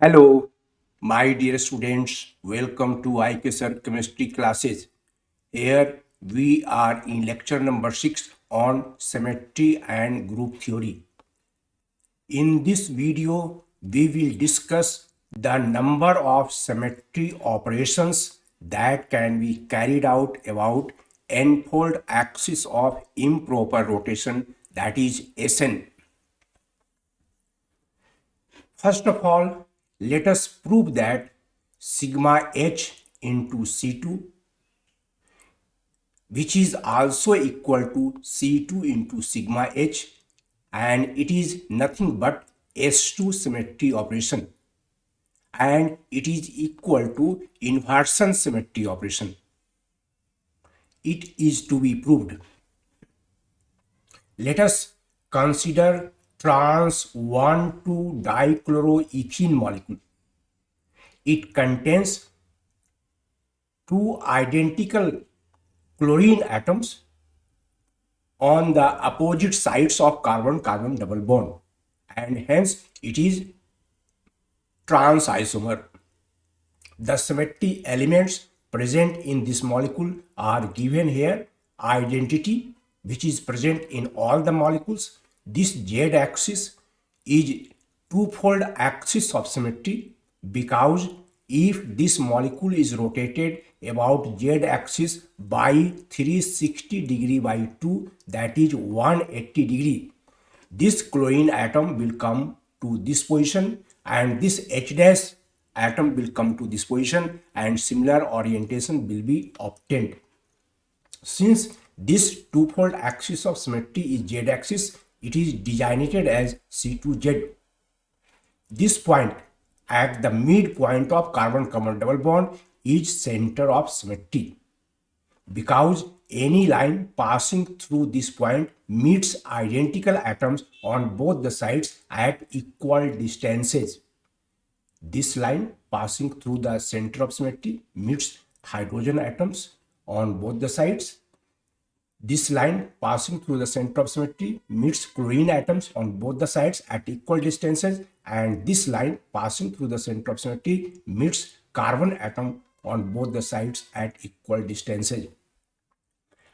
Hello, my dear students. Welcome to IKSR chemistry classes. Here we are in lecture number 6 on symmetry and group theory. In this video, we will discuss the number of symmetry operations that can be carried out about n-fold axis of improper rotation, that is SN. First of all, let us prove that sigma h into C2, which is also equal to C2 into sigma h, and it is nothing but S2 symmetry operation, and it is equal to inversion symmetry operation. It is to be proved. Let us consider trans 1,2-dichloroethene molecule. It contains two identical chlorine atoms on the opposite sides of carbon-carbon double bond, and hence it is trans isomer. The symmetry elements present in this molecule are given here. Identity, which is present in all the molecules. This Z axis is twofold axis of symmetry, because if this molecule is rotated about Z axis by 360 degree by 2, that is 180 degree, this chlorine atom will come to this position and this H dash atom will come to this position, and similar orientation will be obtained. Since this twofold axis of symmetry is Z axis, it is designated as C2Z. This point at the midpoint of carbon-carbon double bond is center of symmetry, because any line passing through this point meets identical atoms on both the sides at equal distances. This line passing through the center of symmetry meets hydrogen atoms on both the sides. This line passing through the center of symmetry meets chlorine atoms on both the sides at equal distances, and this line passing through the center of symmetry meets carbon atom on both the sides at equal distances.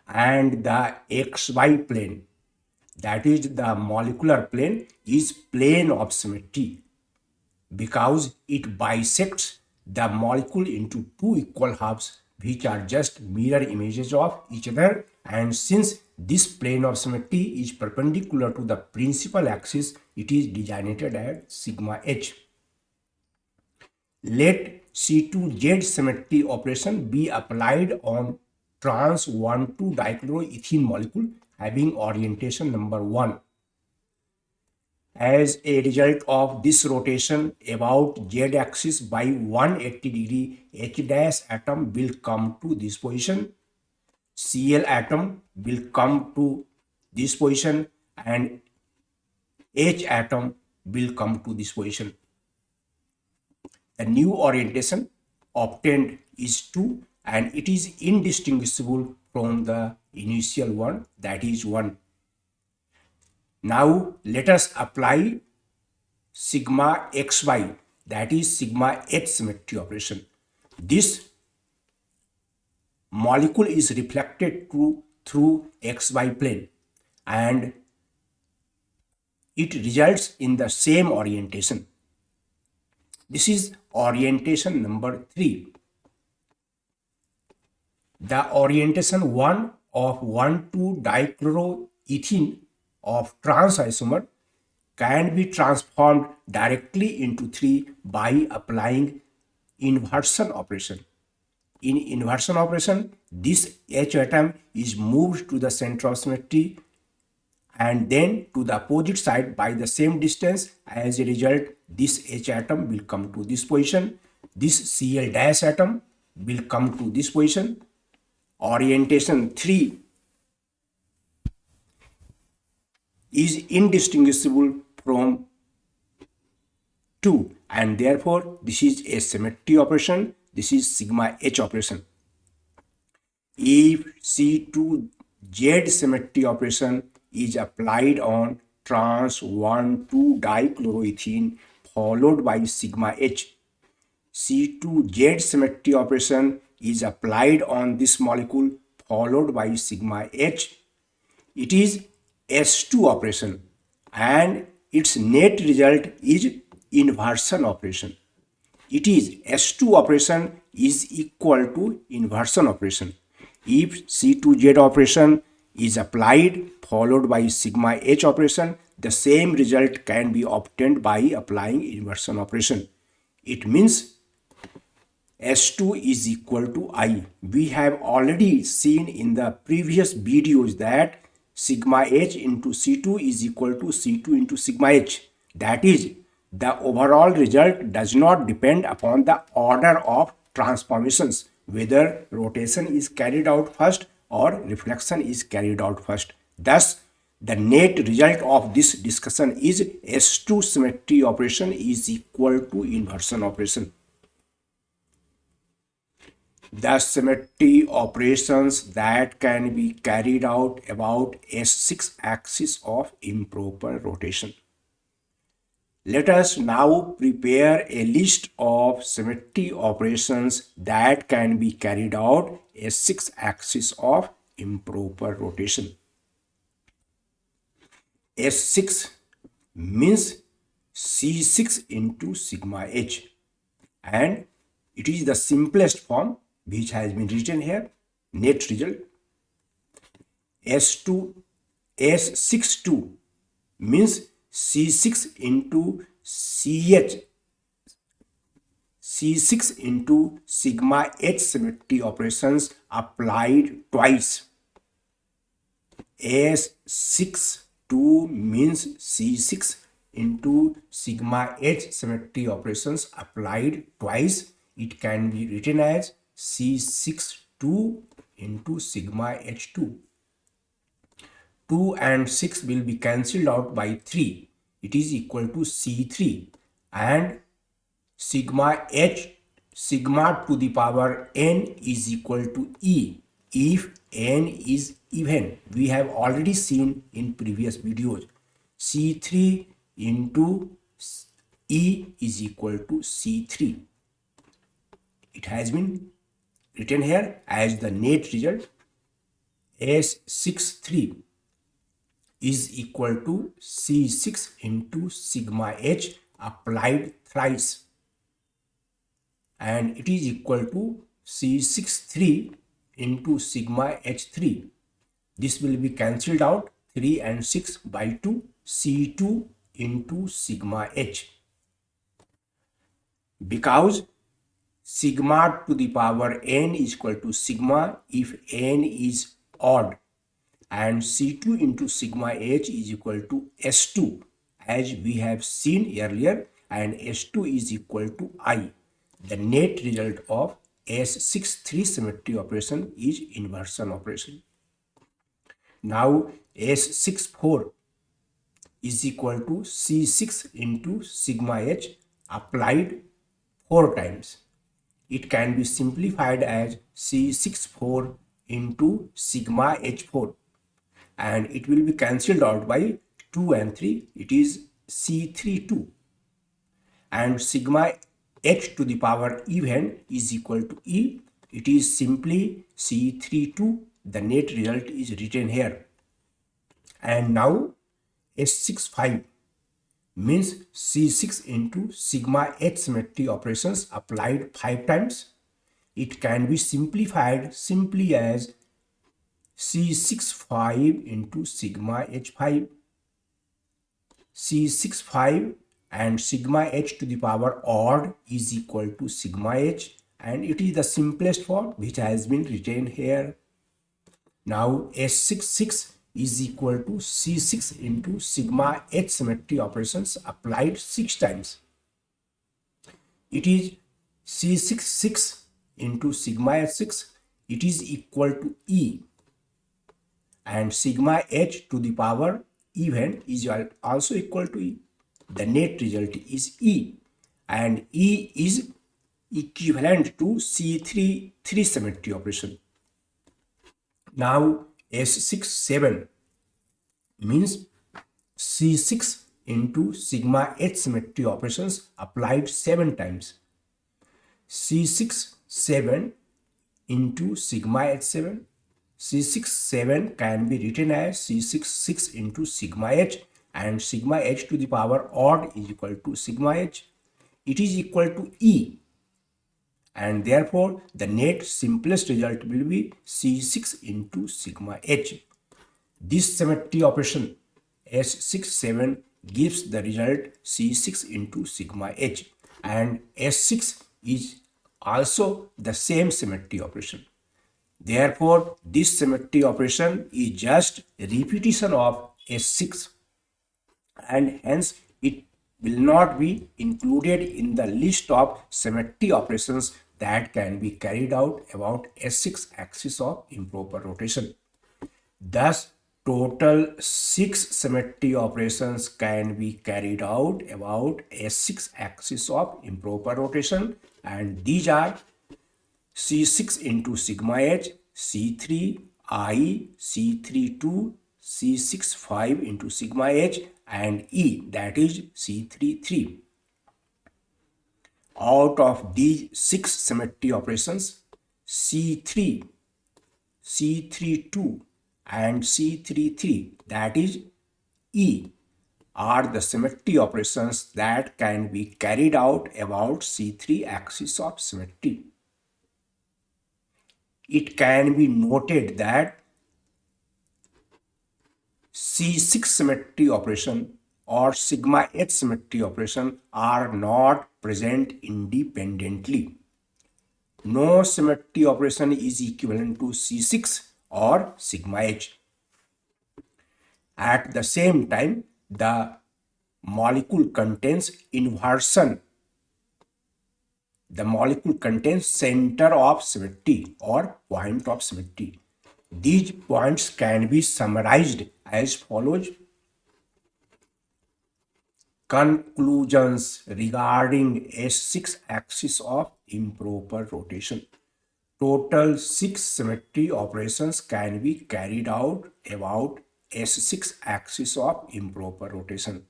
And the xy plane, that is the molecular plane, is plane of symmetry, because it bisects the molecule into two equal halves which are just mirror images of each other, and since this plane of symmetry is perpendicular to the principal axis, it is designated as sigma h. Let C2Z symmetry operation be applied on trans 1,2-dichloroethene molecule having orientation number 1. As a result of this rotation about Z axis by 180 degree, H dash atom will come to this position, Cl atom will come to this position, and H atom will come to this position. The new orientation obtained is 2, and it is indistinguishable from the initial one, that is 1. Now let us apply sigma xy, that is sigma h symmetry operation. This molecule is reflected through xy plane, and it results in the same orientation. This is orientation number 3. The orientation 1 of 1,2-dichloroethene of trans isomer can be transformed directly into 3 by applying inversion operation. In inversion operation, this H atom is moved to the center of symmetry and then to the opposite side by the same distance. As a result, this H atom will come to this position, this Cl dash atom will come to this position. Orientation 3 is indistinguishable from 2, and therefore this is a symmetry operation. This is sigma h operation. If C2Z symmetry operation is applied on trans 1,2-dichloroethene followed by sigma H. C2Z symmetry operation is applied on this molecule followed by sigma H. It is S2 operation and its net result is inversion operation. It is S2 operation is equal to inversion operation. If C2Z operation is applied followed by sigma H operation, the same result can be obtained by applying inversion operation. It means S2 is equal to I. We have already seen in the previous videos that sigma H into C2 is equal to C2 into sigma H. That is, the overall result does not depend upon the order of transformations, whether rotation is carried out first or reflection is carried out first. Thus, the net result of this discussion is S2 symmetry operation is equal to inversion operation. The symmetry operations that can be carried out about S6 axis of improper rotation. Let us now prepare a list of symmetry operations that can be carried out S6 axis of improper rotation. S6 means C6 into sigma H, and it is the simplest form which has been written here. Net result S62 means C6 into CH, C6 into sigma H symmetry operations applied twice. S62 means C6 into sigma H symmetry operations applied twice. It can be written as C62 into sigma H2. 2 and 6 will be cancelled out by 3. It is equal to C3, and sigma H, sigma to the power n is equal to E if n is even. We have already seen in previous videos. C3 into E is equal to C3. It has been written here as the net result. S63 is equal to C6 into sigma H applied thrice, and it is equal to C63 into sigma H3. This will be cancelled out, 3 and 6 by 2, C2 into sigma H. Because sigma to the power n is equal to sigma if n is odd, and C2 into sigma H is equal to S2 as we have seen earlier, and S2 is equal to I. The net result of S63 symmetry operation is inversion operation. Now S64 is equal to C6 into sigma H applied 4 times. It can be simplified as C64 into sigma H4, and it will be cancelled out by 2 and 3. It is C32, and sigma H to the power even is equal to E. It is simply C32. The net result is written here. And now S65 means C6 into sigma H symmetry operations applied 5 times. It can be simplified simply as C65 into sigma H5. C65 and sigma H to the power odd is equal to sigma H, and it is the simplest form which has been written here. Now S66 is equal to C6 into sigma H symmetry operations applied 6 times. It is C66 into sigma H6. It is equal to E, and sigma H to the power even is also equal to E. The net result is E, and E is equivalent to C3 symmetry operation. Now S67 means C6 into sigma H symmetry operations applied 7 times. C6 7 into sigma H7. C6 7 can be written as C6 6 into sigma H, and sigma H to the power odd is equal to sigma H. It is equal to E, and therefore the net simplest result will be C6 into sigma H. This symmetry operation S6 7 gives the result C6 into sigma H, and S6 is also the same symmetry operation. Therefore, this symmetry operation is just a repetition of S6, and hence it will not be included in the list of symmetry operations that can be carried out about S6 axis of improper rotation. Thus, total 6 symmetry operations can be carried out about S6 axis of improper rotation, and these are C6 into sigma H, C3 I, C3 2, C6 5 into sigma H, and E, that is C3 3. Out of these 6 symmetry operations, C3, C3 2 and C3 3, that is E, are the symmetry operations that can be carried out about C3 axis of symmetry. It can be noted that C6 symmetry operation or sigma H symmetry operation are not present independently. No symmetry operation is equivalent to C6 or sigma H. At the same time, the molecule contains inversion. The molecule contains center of symmetry or point of symmetry. These points can be summarized as follows. Conclusions regarding S6 axis of improper rotation. Total 6 symmetry operations can be carried out about S6 axis of improper rotation.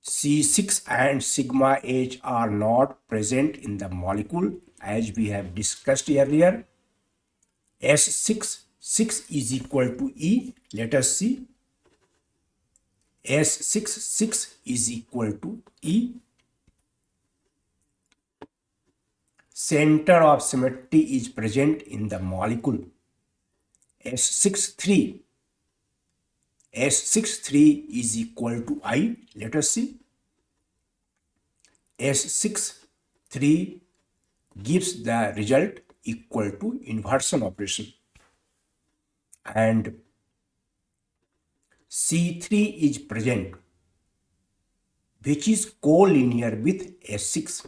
C6 and sigma H are not present in the molecule as we have discussed earlier. S6 6 is equal to E. Let us see. S6 6 is equal to E. Center of symmetry is present in the molecule. S6 3. S6 3 is equal to I. Let us see. S6 3 gives the result equal to inversion operation, and C3 is present, which is collinear with S6.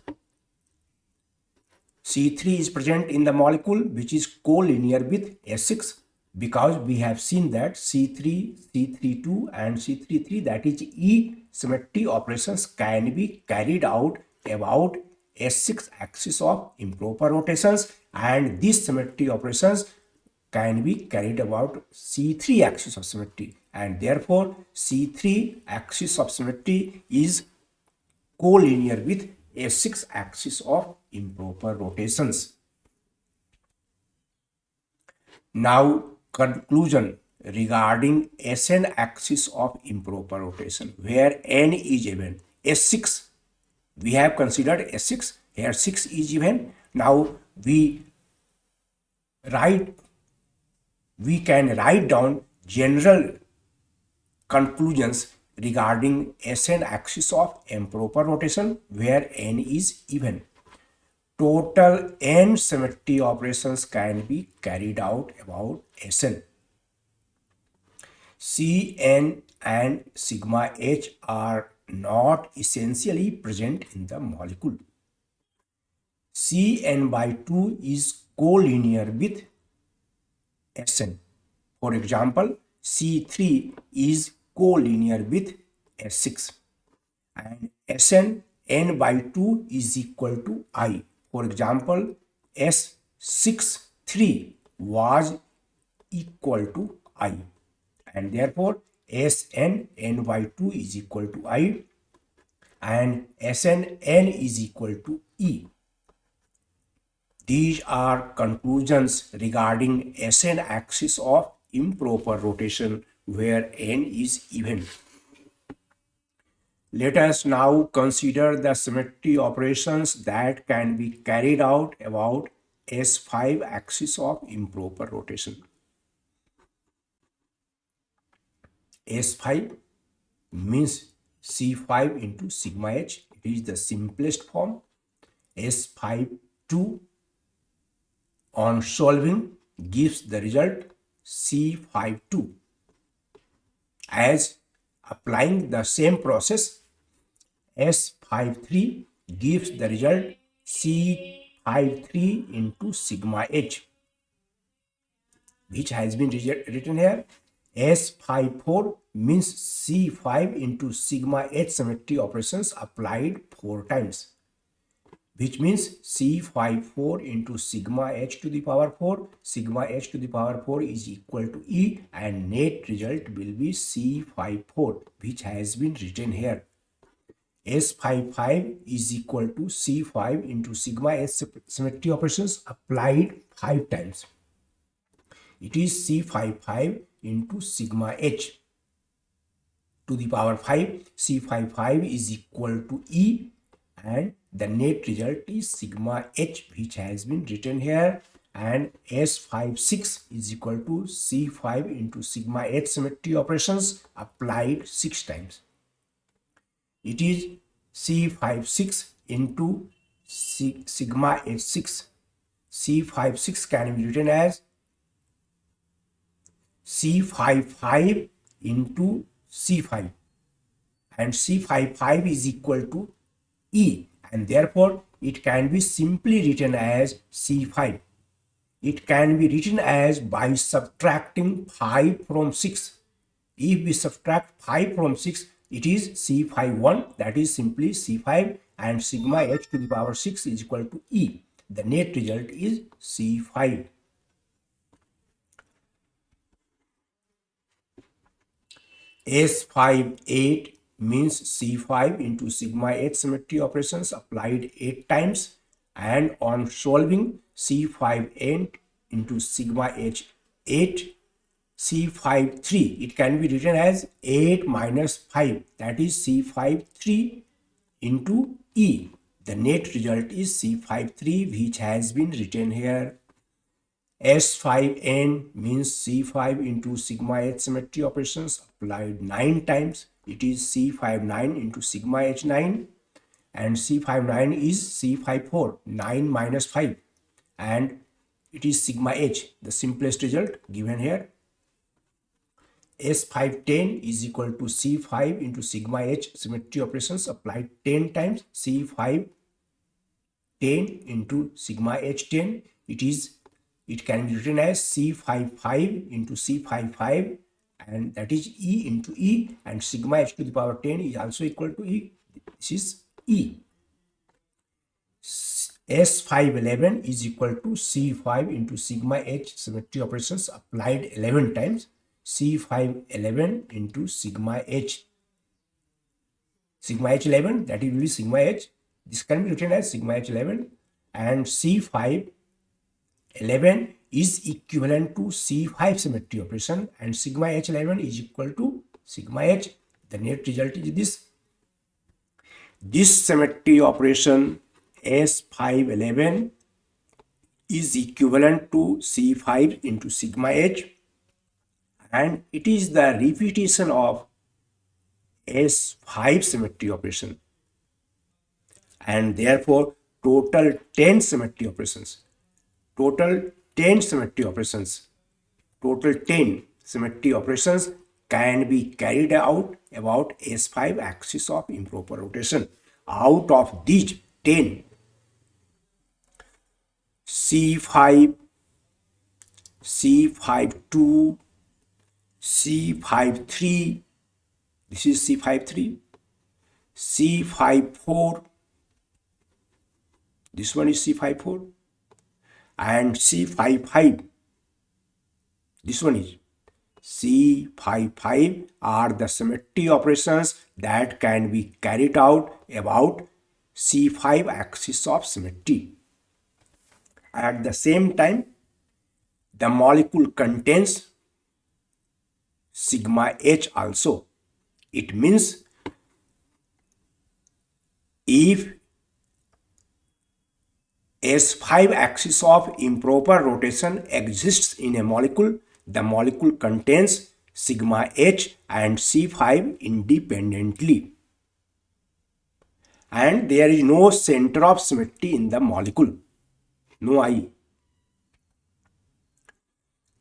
C3 is present in the molecule which is collinear with S6, because we have seen that C3, C32 and C33, that is E symmetry operations, can be carried out about S6 axis of improper rotations, and these symmetry operations can be carried about C3 axis of symmetry, and therefore C3 axis of symmetry is collinear with S6 axis of improper rotations. Now, conclusion regarding Sn axis of improper rotation, where n is even. S6, we have considered S6, here 6 is even. Now we can write down general conclusions regarding Sn axis of improper rotation where n is even. Total n symmetry operations can be carried out about Sn. Cn and sigma H are not essentially present in the molecule. Cn by 2 is collinear with Sn. For example, C3 is collinear with S6, and Sn n by 2 is equal to I. For example, S6 3 was equal to I, and therefore Sn n by 2 is equal to I and Sn n is equal to E. These are conclusions regarding Sn axis of improper rotation where n is even. Let us now consider the symmetry operations that can be carried out about S5 axis of improper rotation. S5 means C5 into sigma h. It is the simplest form. S5-2 on solving gives the result C5-2. As applying the same process, S5-3 gives the result C5-3 into sigma h, which has been written here. S5-4 means C5 into sigma h symmetry operations applied 4 times, which means C5-4 into sigma h to the power 4. Sigma h to the power 4 is equal to E, and net result will be C5-4, which has been written here. S5-5 is equal to C5 into sigma h symmetry operations applied 5 times. It is C5-5 into sigma h to the power 5. C5-5 is equal to E, and the net result is sigma h, which has been written here. And S5-6 is equal to C5 into sigma h symmetry operations applied 6 times. It is C5-6 into sigma h6. C5-6 can be written as C5-5 into C5, and C5-5 is equal to E, and therefore it can be simply written as C5. It can be written as by subtracting 5 from 6. If we subtract 5 from 6, it is C5-1, that is simply C5, and sigma h to the power 6 is equal to E. The net result is C5. S5-8 means C5 into sigma h symmetry operations applied 8 times, and on solving C5-8 into sigma h8, C5-3, it can be written as 8 minus 5, that is C5-3 into E. The net result is C5-3, which has been written here. S5n means C5 into sigma h symmetry operations applied 9 times. It is C5-9 into sigma h9, and C5-9 is C5-4, 9 minus 5, and it is sigma h, the simplest result given here. S5-10 is equal to C5 into sigma h symmetry operations applied 10 times. C5-10 into sigma h10, it can be written as C5-5 into C5-5, and that is E into E, and sigma h to the power 10 is also equal to E. This is E. S5-11 is equal to C5 into sigma h symmetry operations applied 11 times. C5-11 into sigma h. Sigma h11, that will be sigma h. This can be written as sigma h11, and C5-11 is equivalent to C5 symmetry operation, and sigma h11 is equal to sigma h. The net result is this. This symmetry operation S5-11 is equivalent to C5 into sigma h, and it is the repetition of S5 symmetry operation, and therefore total 10 symmetry operations. Total 10 symmetry operations can be carried out about S5 axis of improper rotation. Out of these 10, C5, C5-2, C5-3, this is C5-3, C5-4, this one is C5-4, and C5-5, this one is C5 are the symmetry operations that can be carried out about C5 axis of symmetry. At the same time, the molecule contains sigma H also. It means if S5 axis of improper rotation exists in a molecule, the molecule contains sigma H and C5 independently. And there is no center of symmetry in the molecule. No I.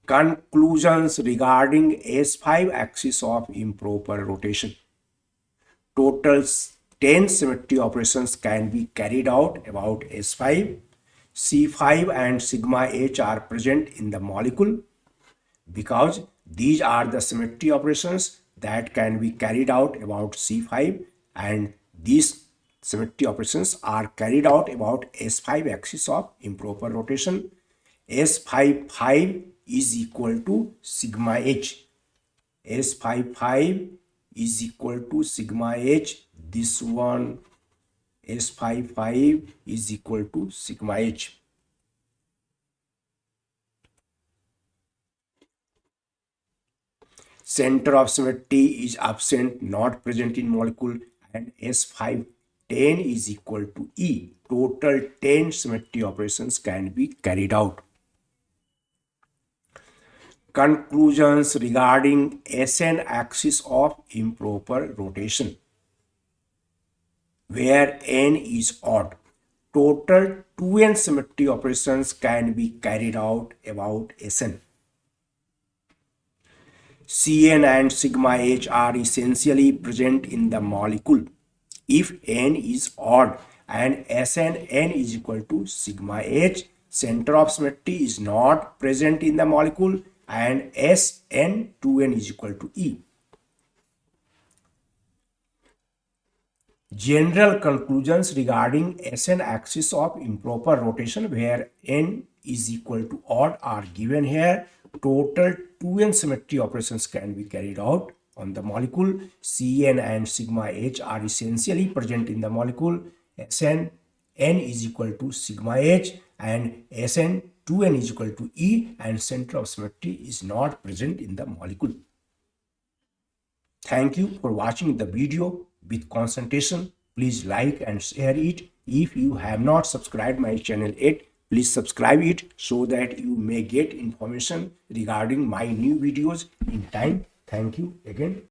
Conclusions regarding S5 axis of improper rotation. Total 10 symmetry operations can be carried out about S5. C5 and sigma H are present in the molecule because these are the symmetry operations that can be carried out about C5, and these symmetry operations are carried out about S5 axis of improper rotation. S5 is equal to sigma H. S5 is equal to sigma H. This one, S5 is equal to sigma H. Center of symmetry is absent, not present in molecule, and S5 10 is equal to E. Total 10 symmetry operations can be carried out. Conclusions regarding Sn axis of improper rotation, where n is odd. Total 2n symmetry operations can be carried out about Sn. Cn and sigma H are essentially present in the molecule if n is odd, and Sn n is equal to sigma H. Center of symmetry is not present in the molecule, and Sn 2n is equal to E. General conclusions regarding Sn axis of improper rotation where n is equal to odd are given here. Total 2n symmetry operations can be carried out on the molecule. Cn and sigma H are essentially present in the molecule. Sn n is equal to sigma H, and Sn 2n is equal to E, and center of symmetry is not present in the molecule. Thank you for watching the video with concentration. Please like and share it. If you have not subscribed my channel yet, please subscribe it so that you may get information regarding my new videos in time. Thank you again.